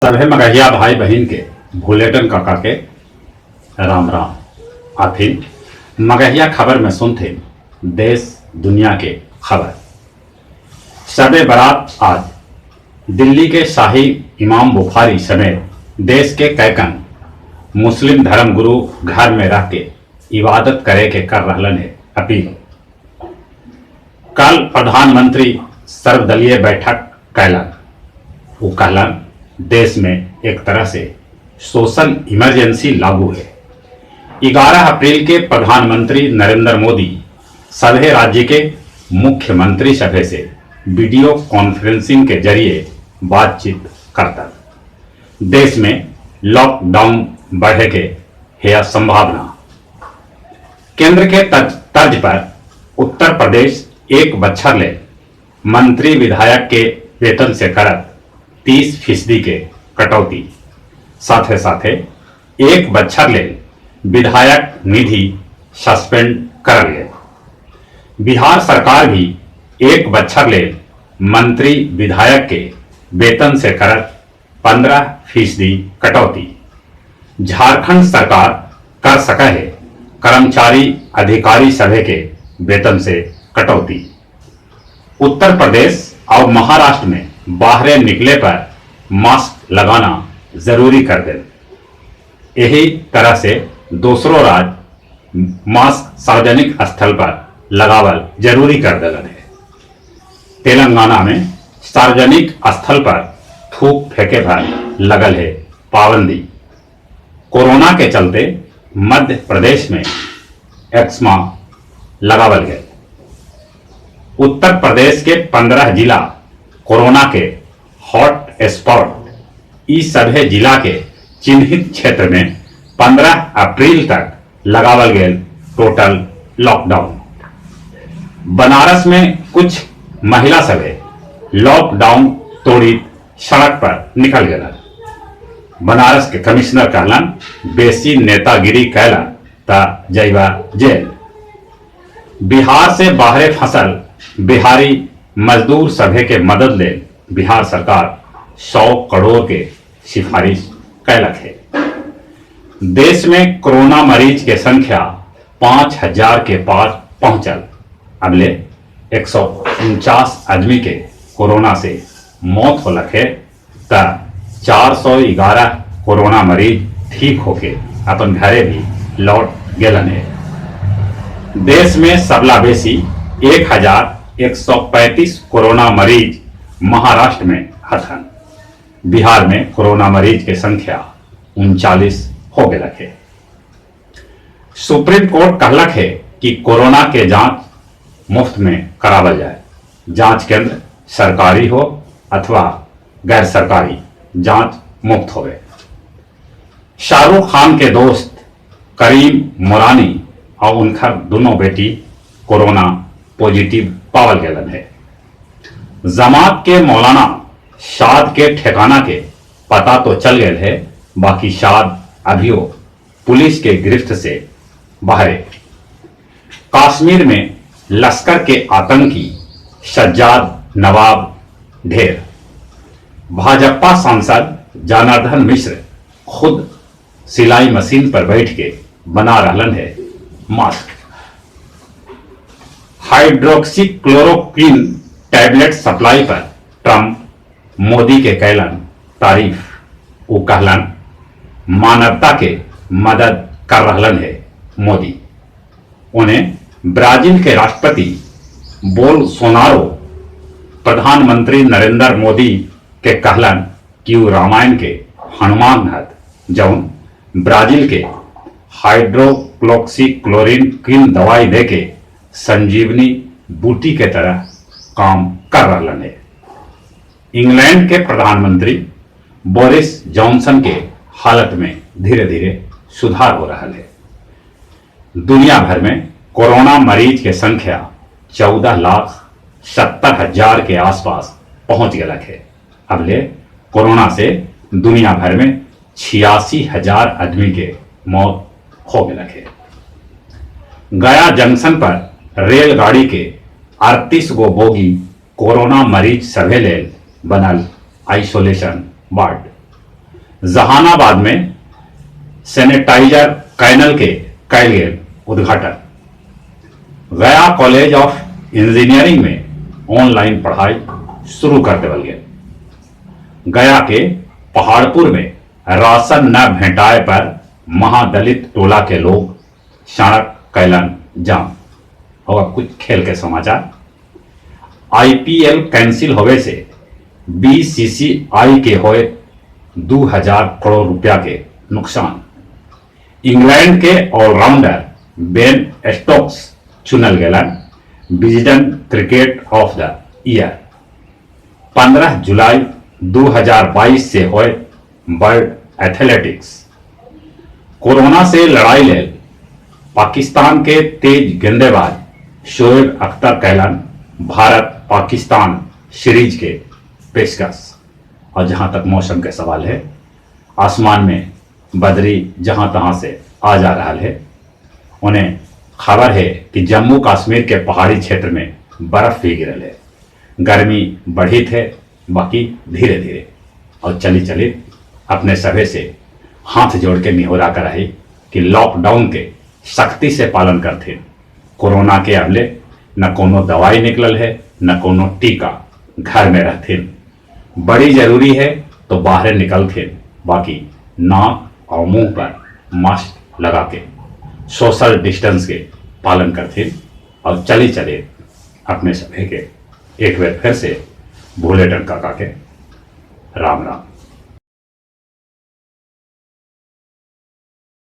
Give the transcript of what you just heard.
सभे मगहिया भाई बहन के भूलेटन काका के राम राम। आथिन मगहिया खबर में सुनते देश दुनिया के खबर। शबे बारात आज दिल्ली के शाही इमाम बुखारी समेत देश के कैकन मुस्लिम धर्म गुरु घर में रह के इबादत करे के कर रहलन है अपील। कल प्रधानमंत्री सर्वदलीय बैठक कैलन। वो कहलन देश में एक तरह से सोशल इमरजेंसी लागू है। 11 अप्रैल के प्रधानमंत्री नरेंद्र मोदी सभी राज्य के मुख्यमंत्री सभा से वीडियो कॉन्फ्रेंसिंग के जरिए बातचीत करता। देश में लॉकडाउन बढ़े के है संभावना। केंद्र के तर्ज पर उत्तर प्रदेश एक बच्छर ले मंत्री विधायक के वेतन से करत 30% के कटौती, साथे साथे एक बच्छर ले विधायक निधि सस्पेंड करल गए। बिहार सरकार भी एक बच्छर ले मंत्री विधायक के वेतन से करत 15% कटौती। झारखंड सरकार कर सका है कर्मचारी अधिकारी सभे के वेतन से कटौती। उत्तर प्रदेश और महाराष्ट्र में बाहर निकले पर मास्क लगाना जरूरी कर दे। यही तरह से दूसरों राज्य मास्क सार्वजनिक स्थल पर लगावल जरूरी कर दिलन है। तेलंगाना में सार्वजनिक स्थल पर थूक फेंके पर लगल है पाबंदी। कोरोना के चलते मध्य प्रदेश में एक्समा लगावल गए। उत्तर प्रदेश के 15 जिला कोरोना के हॉट स्पॉट। इस सभी जिला के चिन्हित क्षेत्र में 15 अप्रैल तक लगावल गए टोटल लॉकडाउन। बनारस में कुछ महिला सभे लॉकडाउन तोड़ी सड़क पर निकल गए। बनारस के कमिश्नर कहलन बेसी नेतागिरी कैला ता जैवा जेल। बिहार से बाहरे फसल बिहारी मजदूर सभे के मदद ले बिहार सरकार 100 करोड़ के सिफारिश कैलक है। देश में कोरोना मरीज के संख्या 5000 के पार पहुंचल। अगले 149 आदमी के कोरोना से मौत होलक है ता 411 कोरोना मरीज ठीक होके अपन घरे भी लौट गेलन है। देश में सबला बेसी 1135 कोरोना मरीज महाराष्ट्र में हथन। बिहार में कोरोना मरीज की संख्या 39 हो गए है। सुप्रीम कोर्ट कहलक है कि कोरोना के जांच मुफ्त में करावल जाए। जांच केंद्र सरकारी हो अथवा गैर सरकारी, जांच मुफ्त होवे। शाहरुख खान के दोस्त करीम मुरानी और उनका दोनों बेटी कोरोना पॉजिटिव पावल गलन है। जमात के मौलाना शाद के ठिकाना के पता तो चल गए है, बाकी शाद अभियो पुलिस के गिरफ्त से बाहर। कश्मीर में लश्कर के आतंकी सज्जाद नवाब ढेर। भाजपा सांसद जनार्दन मिश्र खुद सिलाई मशीन पर बैठ के बना रहलन है mask. Hydroxy chloroquine tablet supply पर ट्रंप मोदी के कैलन तारीफ। वो कहलन मानवता के मदद कर रहलन है मोदी। उन्हें ब्राजील के राष्ट्रपति बोल्सोनारो प्रधानमंत्री नरेंद्र मोदी के कहलन कि वो रामायण के हनुमान हत जौन ब्राजील के हाइड्रोक्लोरोक्विन दवाई देके संजीवनी बूटी के तरह काम कर रहलन है। इंग्लैंड के प्रधानमंत्री बोरिस जॉनसन के हालत में धीरे धीरे सुधार हो रहा है। दुनिया भर में कोरोना मरीज के संख्या 14,70,000 के आसपास पहुंच गया है। अगले कोरोना से दुनिया भर में 86,000 आदमी के मौत हो गया है। गया जंक्शन पर रेलगाड़ी के 38 गो बोगी कोरोना मरीज सभे लेल बनल आइसोलेशन वार्ड। जहानाबाद में सैनिटाइजर कैनल के कैल गेल उद्घाटन। गया कॉलेज ऑफ इंजीनियरिंग में ऑनलाइन पढ़ाई शुरू कर देवल गया। गया के पहाड़पुर में राशन न भेंटाए पर महादलित टोला के लोग सड़क कैलन जाम। और अब कुछ खेल के समाचार। आईपीएल कैंसिल होवे से बीसीसीआई के होए 2000 करोड़ रुपया के नुकसान। इंग्लैंड के ऑलराउंडर बेन स्टोक्स चुनल गेलन Wisden cricket of the year. 15 जुलाई 2022 से होए वर्ल्ड एथलेटिक्स। कोरोना से लड़ाई ले पाकिस्तान के तेज गेंदबाज शोएब अख्तर कैलन भारत पाकिस्तान सीरीज के पेशकश। और जहां तक मौसम के सवाल है, आसमान में बदरी जहां तहां से आ जा रहा है। उन्हें खबर है कि जम्मू कश्मीर के पहाड़ी क्षेत्र में बर्फ भी गिरल है। गर्मी बढ़ी थे, बाकी धीरे धीरे। और चली चली अपने सभे से हाथ जोड़ के निहोरा कराई कि लॉकडाउन के सख्ती से पालन करते। कोरोना के अबले न कोनो दवाई निकलल है, न कोनो टीका। घर में रहते, बड़ी जरूरी है तो बाहर निकलते, बाकी नाक और मुंह पर मास्क लगा के सोशल डिस्टेंस के पालन करते। और चली चले अपने सभे के एक बार फिर से भोले टंका का के राम राम।